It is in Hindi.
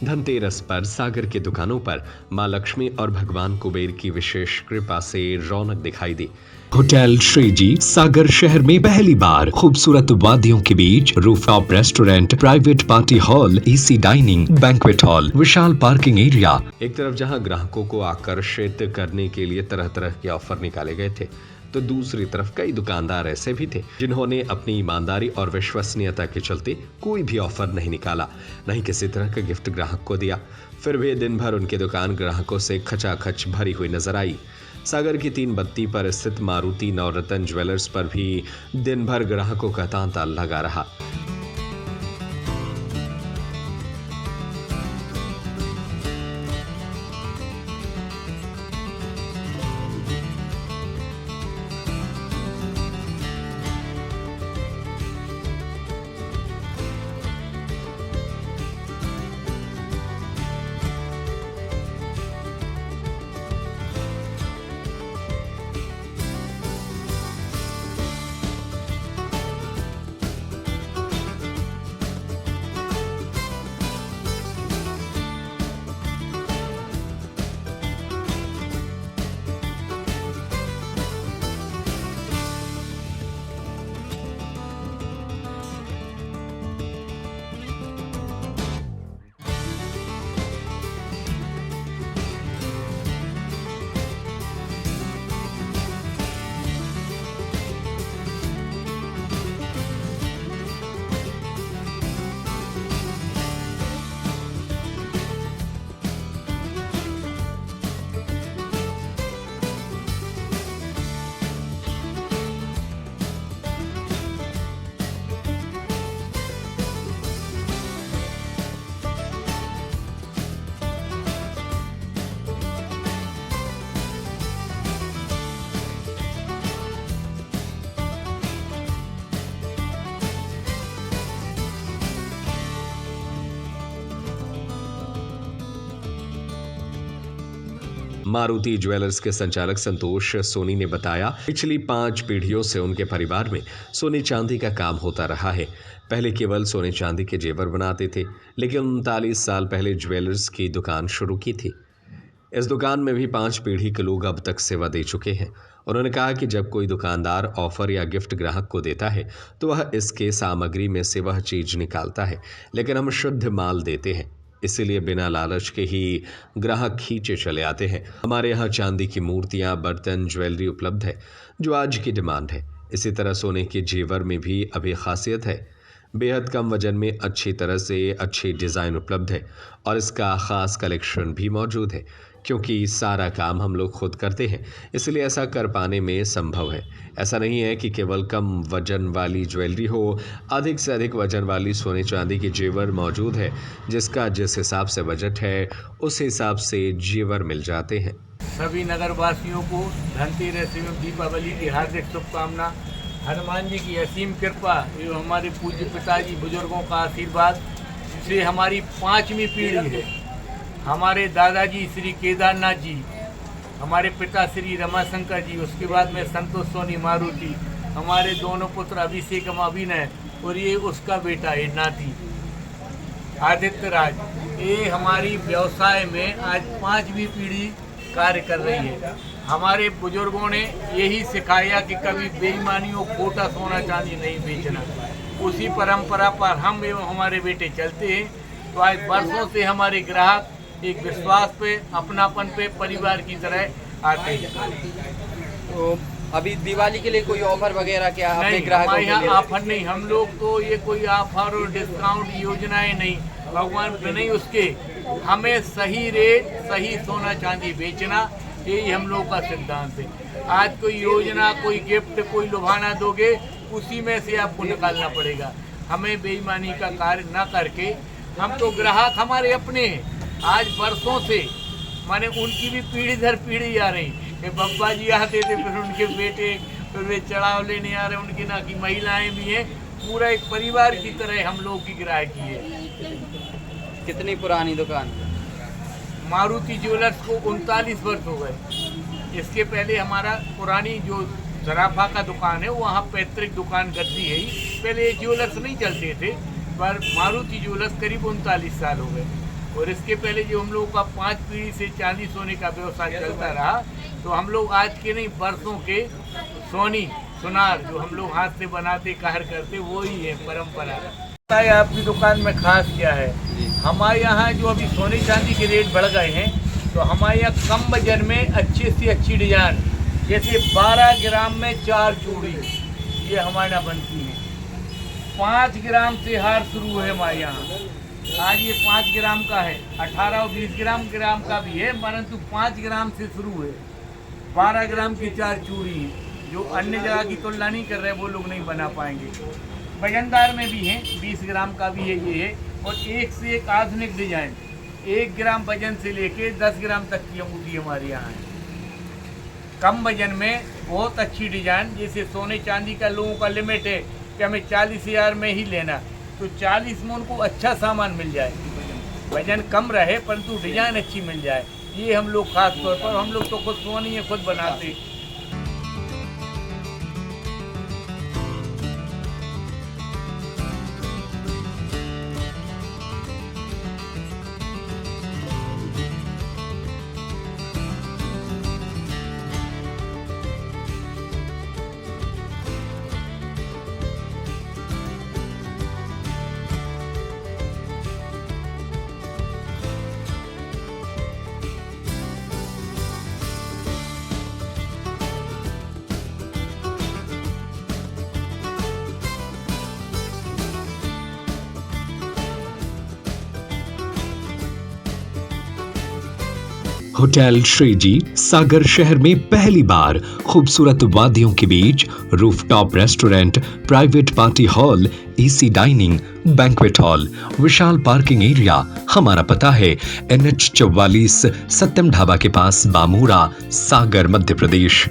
धनतेरस पर सागर की दुकानों पर मां लक्ष्मी और भगवान कुबेर की विशेष कृपा से रौनक दिखाई दी। होटल श्रीजी सागर शहर में पहली बार खूबसूरत वादियों के बीच rooftop restaurant, private party hall, AC dining, banquet hall, विशाल पार्किंग एरिया। एक तरफ जहां ग्राहकों को आकर्षित करने के लिए तरह तरह के ऑफर निकाले गए थे, तो दूसरी तरफ कई दुकानदार ऐसे भी थे जिन्होंने अपनी ईमानदारी और विश्वसनीयता के चलते कोई भी ऑफर नहीं निकाला, नहीं किसी तरह का गिफ्ट ग्राहक को दिया। फिर भी दिन भर उनकी दुकान ग्राहकों से खचाखच भरी हुई नजर आई। सागर की 3 बत्ती पर स्थित मारुति नवरत्न ज्वेलर्स पर भी दिन भर ग्राहकों का तांता लगा रहा। मारुति ज्वेलर्स के संचालक संतोष सोनी ने बताया, पिछली 5 पीढ़ियों से उनके परिवार में सोने चांदी का काम होता रहा है। पहले केवल सोने चांदी के जेवर बनाते थे, लेकिन 39 साल पहले ज्वेलर्स की दुकान शुरू की थी। इस दुकान में भी 5 पीढ़ी के लोग अब तक सेवा दे चुके हैं। उन्होंने कहा कि जब कोई दुकानदार ऑफर या गिफ्ट ग्राहक को देता है तो वह इसके सामग्री में से वह चीज निकालता है, लेकिन हम शुद्ध माल देते हैं, इसीलिए बिना लालच के ही ग्राहक खींचे चले आते हैं। हमारे यहाँ चांदी की मूर्तियाँ, बर्तन, ज्वेलरी उपलब्ध है जो आज की डिमांड है। इसी तरह सोने के जेवर में भी अभी खासियत है। बेहद कम वजन में अच्छी तरह से अच्छी डिज़ाइन उपलब्ध है और इसका ख़ास कलेक्शन भी मौजूद है। क्योंकि सारा काम हम लोग खुद करते हैं, इसलिए ऐसा कर पाने में संभव है। ऐसा नहीं है कि केवल कम वजन वाली ज्वेलरी हो, अधिक से अधिक वजन वाली सोने चांदी की जेवर मौजूद है। जिसका जिस हिसाब से बजट है उस हिसाब से जेवर मिल जाते हैं। सभी नगरवासियों को धनतेरस एवं दीपावली की हार्दिक शुभकामना। हनुमान जी की असीम कृपा एवं हमारे पूज्य पिताजी बुजुर्गों का आशीर्वाद से हमारी 5वीं पीढ़ी है। हमारे दादाजी श्री केदारनाथ जी, हमारे पिता श्री रमाशंकर जी, उसके बाद में संतोष सोनी मारुति, हमारे दोनों पुत्र अभिषेक अभिनय और ये उसका बेटा है नाती आदित्य राज। ये हमारी व्यवसाय में आज 5वीं पीढ़ी कार्य कर रही है। हमारे बुजुर्गों ने यही सिखाया कि कभी बेईमानियों, खोटा सोना चांदी नहीं बेचना। उसी परंपरा पर हम एवं हमारे बेटे चलते हैं। तो आज वर्षों से हमारे ग्राहक एक विश्वास पे, अपनापन पे, परिवार की तरह आते हैं। तो अभी दिवाली के लिए कोई ऑफर वगैरह क्या अपने ग्राहकों के लिए? ऑफर नहीं, हम लोग तो ये कोई ऑफर और डिस्काउंट योजनाएं नहीं, भगवान पे नहीं, उसके हमें सही रेट, सही सोना चांदी बेचना, यही हम लोग का सिद्धांत है। आज कोई योजना, कोई गिफ्ट, कोई लुभाना दोगे, उसी में से आपको निकालना पड़ेगा। हमें बेईमानी का कार्य न करके, हम तो ग्राहक हमारे अपने हैं। आज वर्षों से माने उनकी भी पीढ़ी दर पीढ़ी आ रही है। बब्बा जी आते थे, फिर उनके बेटे, फिर वे चढ़ाव लेने आ रहे, उनकी ना की महिलाएं भी हैं। पूरा एक परिवार की तरह हम लोग की ग्राहकी है। कितनी पुरानी दुकान? मारुति ज्वेलर्स को 39 वर्ष हो गए। इसके पहले हमारा पुरानी जो सराफा का दुकान है, वहाँ पैतृक दुकान गद्दी है ही। पहले ज्वेलर्स नहीं चलते थे, पर मारुति ज्वेलर्स करीब 39 साल हो गए। और इसके पहले जो हम लोगों का 5 पीढ़ी से चांदी सोने का व्यवसाय चलता रहा, तो हम लोग आज के नहीं बरसों के सोनी सुनार जो हम लोग हाथ से बनाते कहर करते वो ही है परंपरा। पता है आपकी दुकान में खास क्या है? हमारे यहाँ जो अभी सोने चांदी के रेट बढ़ गए हैं, तो हमारे यहाँ कम वजन में अच्छी से अच्छी डिजाइन, जैसे 12 ग्राम में 4 चूड़ी ये हमारे यहाँ बनती है। 5 ग्राम से हार शुरू है हमारे यहाँ। आज ये 5 ग्राम का है, 18 और 20 ग्राम का भी है, परंतु 5 ग्राम से शुरू है। 12 ग्राम की 4 चूड़ी है, जो अन्य जगह की तुलना नहीं कर रहे वो लोग नहीं बना पाएंगे। वजनदार में भी है, 20 ग्राम का भी है ये है, और एक से एक आधुनिक डिजाइन, 1 ग्राम वजन से लेके 10 ग्राम तक की अंगूठी हमारे यहाँ है। कम वजन में बहुत अच्छी डिजाइन, जैसे सोने चांदी का लोगों का लिमिट है कि हमें 40,000 में ही लेना, तो 40 में उनको अच्छा सामान मिल जाए, वजन कम रहे परंतु डिजाइन अच्छी मिल जाए। ये हम लोग खास तौर पर, हम लोग तो खुद सोनी है, खुद बनाते। होटल श्रीजी सागर शहर में पहली बार खूबसूरत वादियों के बीच rooftop restaurant, private party hall, AC dining, banquet hall, विशाल पार्किंग एरिया। हमारा पता है NH 44 सत्यम ढाबा के पास, बामूरा, सागर, मध्य प्रदेश।